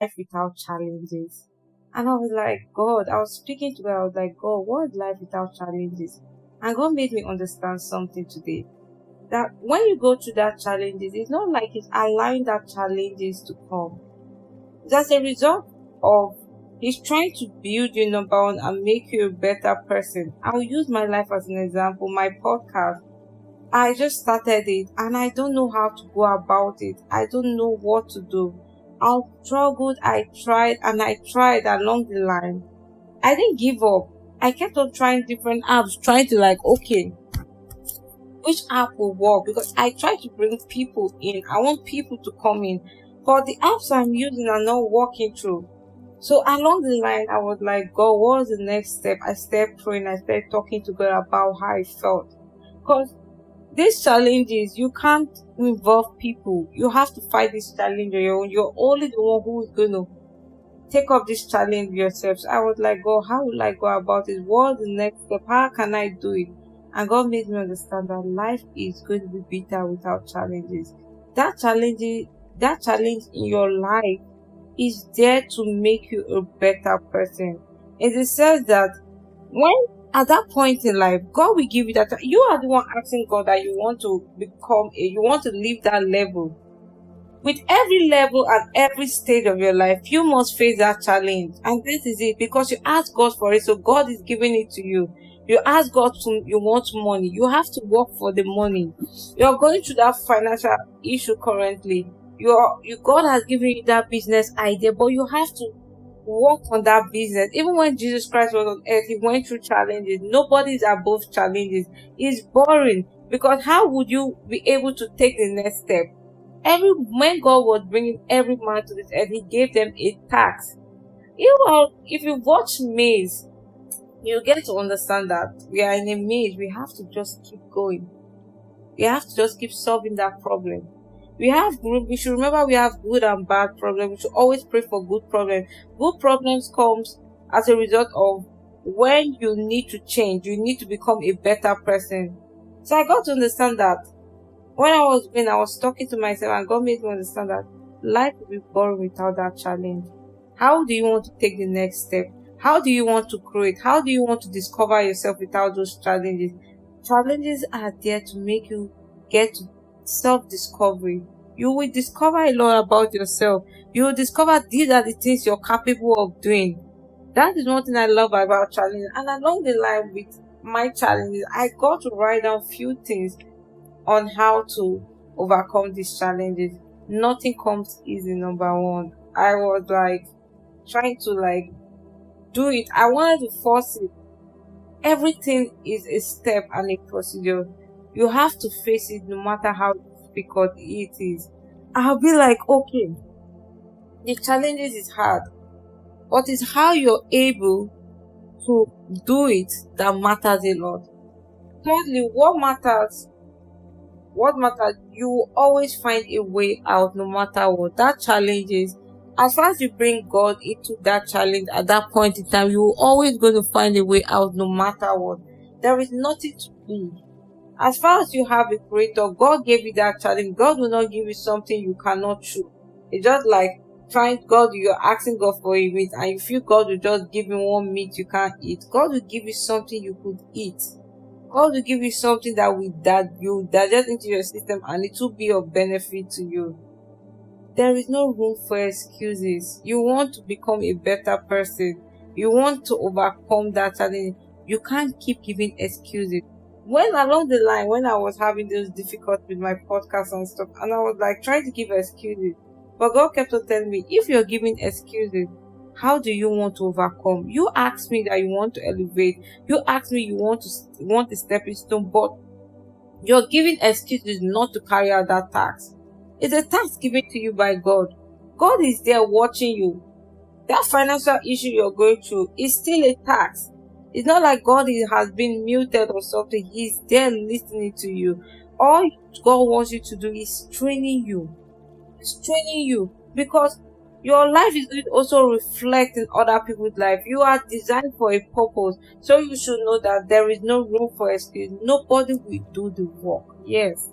life without challenges. And I was like, God, I was speaking to God, I was like, God, what is life without challenges? And God made me understand something today. That when you go through that challenges, it's not like it's allowing that challenges to come. That's a result of He's trying to build you, number one, and make you a better person. I'll use my life as an example. My podcast, I just started it and I don't know how to go about it. I don't know what to do. I struggled, I tried and I tried along the line. I didn't give up. I kept on trying different apps, trying to like, okay, which app will work? Because I try to bring people in. I want people to come in. But the apps I'm using are not working through. So along the line, I was like, God, what was the next step? I started praying. I started talking to God about how I felt. Because these challenges, you can't involve people. You have to fight this challenge on your own. You're only the one who is going to take up this challenge yourself. So I was like, God, how will I go about it? What's the next step? How can I do it? And God made me understand that life is going to be better without challenges. That challenge in your life is there to make you a better person. In the sense that when at that point in life, God will give you that. You are the one asking God that you want to you want to leave that level. With every level and every stage of your life, you must face that challenge. And this is it, because you ask God for it, so God is giving it to you. You ask God you want money. You have to work for the money. You're going through that financial issue currently. God has given you that business idea, but you have to work on that business. Even when Jesus Christ was on earth, He went through challenges. Nobody is above challenges. It's boring, because how would you be able to take the next step? When God was bringing every man to this earth, He gave them a task. If you watch Maze, you get to understand that we are in a maze. We have to just keep going. We have to just keep solving that problem. We should remember we have good and bad problems. We should always pray for good problems. Good problems comes as a result of when you need to change. You need to become a better person. So I got to understand that when I was talking to myself, and God made me understand that life will be boring without that challenge. How do you want to take the next step? How do you want to create? How do you want to discover yourself without those challenges? Challenges are there to make you get to self-discovery. You will discover a lot about yourself. You will discover these are the things you're capable of doing. That is one thing I love about challenges. And along the line with my challenges, I got to write down few things on how to overcome these challenges. Nothing comes easy, number one. I was like trying to do it. I wanted to force it. Everything is a step and a procedure. You have to face it no matter how difficult it is. I'll be like, okay, the challenges is hard, but it's how you're able to do it that matters a lot. Thirdly, what matters, you will always find a way out no matter what. That challenge is, as far as you bring God into that challenge at that point in time, you're always going to find a way out no matter what. There is nothing to be. As far as you have a creator, God gave you that challenge. God will not give you something you cannot chew. It's just like you're asking God for a meat, and you feel God will just give you one meat you can't eat. God will give you something you could eat. God will give you something that you digest into your system, and it will be of benefit to you. There is no room for excuses. You want to become a better person. You want to overcome that challenge. You can't keep giving excuses. When along the line, when I was having those difficulties with my podcast and stuff, and I was like trying to give excuses, but God kept on telling me, if you're giving excuses, how do you want to overcome? You asked me that you want to elevate. You asked me you want a stepping stone, but you're giving excuses not to carry out that task. It's a task given to you by God. God is there watching you. That financial issue you're going through is still a task. It's not like God has been muted or something. He's there listening to you. All God wants you to do is training you. He's training you because your life is going to also reflect in other people's life. You are designed for a purpose. So you should know that there is no room for excuse. Nobody will do the work. Yes.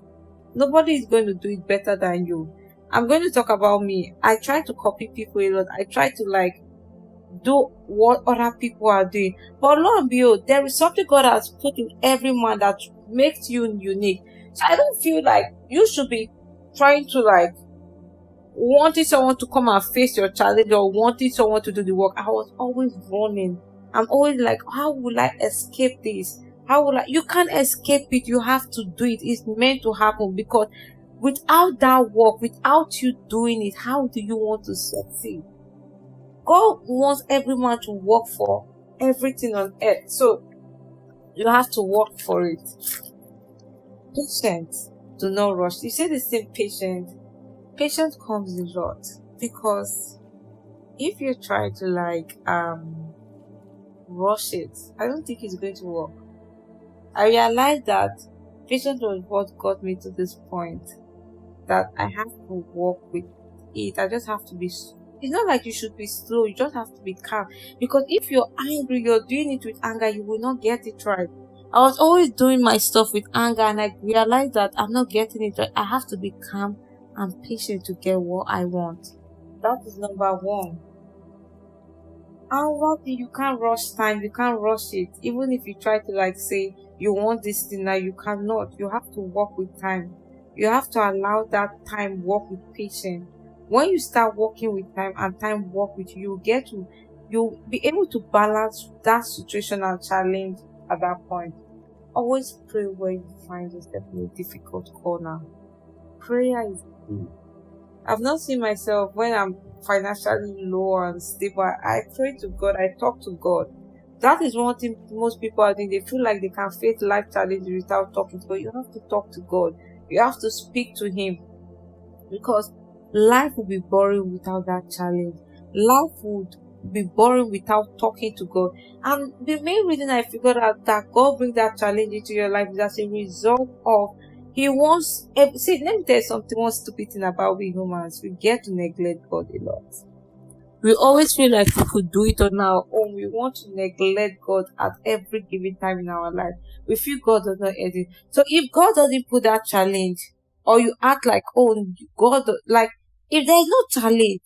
Nobody is going to do it better than you. I'm going to talk about me. I try to copy people a lot. I try to like do what other people are doing. But lo and behold, there is something God has put in every man that makes you unique. So I don't feel like you should be trying to like wanting someone to come and face your challenge or wanting someone to do the work. I was always running. I'm always like, how will I escape this? How will I? You can't escape it. You have to do it. It's meant to happen because without that work, without you doing it, how do you want to succeed? God wants every man to work for everything on earth. So you have to work for it. Patience. Do not rush. You say the same patience. Patience comes a lot because if you try to like rush it, I don't think it's going to work. I realized that patience was what got me to this point, that I have to work with it. I just have to be. It's not like you should be slow. You just have to be calm. Because if you're angry, you're doing it with anger, you will not get it right. I was always doing my stuff with anger, and I realized that I'm not getting it right. I have to be calm and patient to get what I want. That is number one. And one thing, you can't rush time. You can't rush it. Even if you try to like say you want this thing now, you cannot. You have to work with time. You have to allow that time work with patience. When you start working with time and time work with you, you'll be able to balance that situation and challenge at that point. Always pray where you find yourself in a difficult corner. Prayer is key. I've not seen myself when I'm financially low and stable. I pray to God, I talk to God. That is one thing most people are doing. They feel like they can face life challenges without talking to God. You have to talk to God. You have to speak to Him because life will be boring without that challenge. Life would be boring without talking to God. And the main reason I figured out that God brings that challenge into your life is as a result of He wants. See, let me tell you something. One stupid thing about we humans, we get to neglect God a lot. We always feel like we could do it on our own. We want to neglect God at every given time in our life. We feel God does not edit. So if God doesn't put that challenge, or you act like, oh, God, like, if there's no challenge,